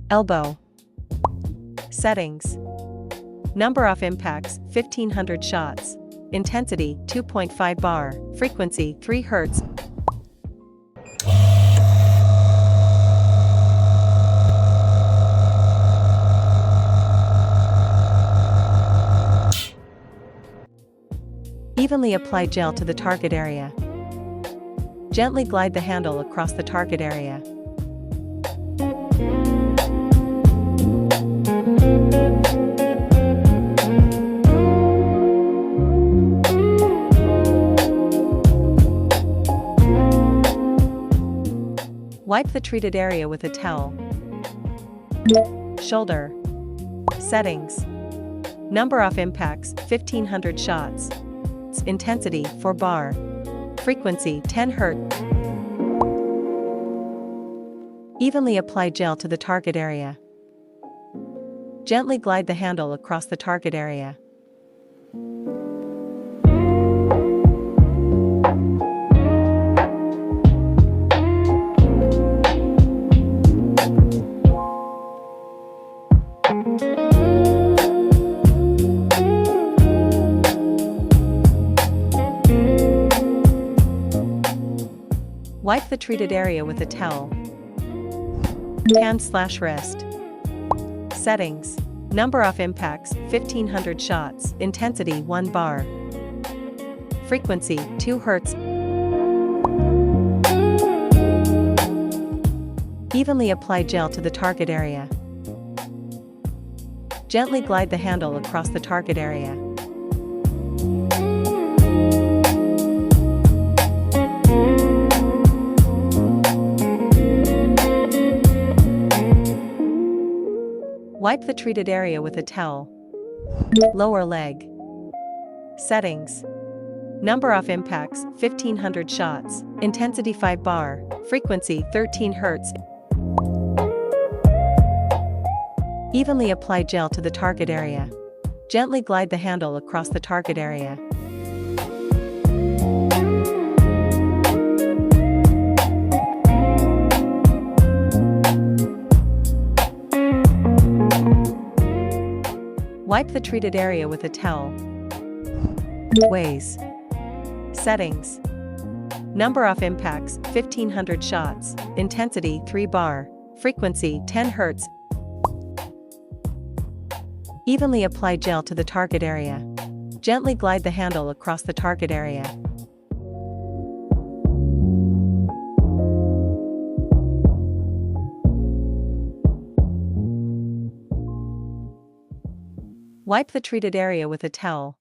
Elbow. Settings. Number of impacts, 1500 shots. Intensity, 2.5 bar. Frequency, 3 Hz. Evenly apply gel to the target area. Gently glide the handle across the target area. Wipe the treated area with a towel. Shoulder. Settings. Number of impacts, 1500 shots. Intensity, 4 bar. Frequency, 10 Hz. Evenly apply gel to the target area. Gently glide the handle across the target area. Wipe the treated area with a towel. Hand/wrist. Settings. Number of impacts, 1500 shots. Intensity, 1 bar. Frequency, 2 Hz. Evenly apply gel to the target area. Gently glide the handle across the target area. Wipe the treated area with a towel. Lower leg. Settings. Number of impacts, 1500 shots. Intensity, 5 bar. Frequency, 13 Hz. Evenly apply gel to the target area. Gently glide the handle across the target area. Wipe the treated area with a towel. Ways. Settings. Number of impacts, 1500 shots. Intensity, 3 bar. Frequency, 10 Hz. Evenly apply gel to the target area. Gently glide the handle across the target area. Wipe the treated area with a towel.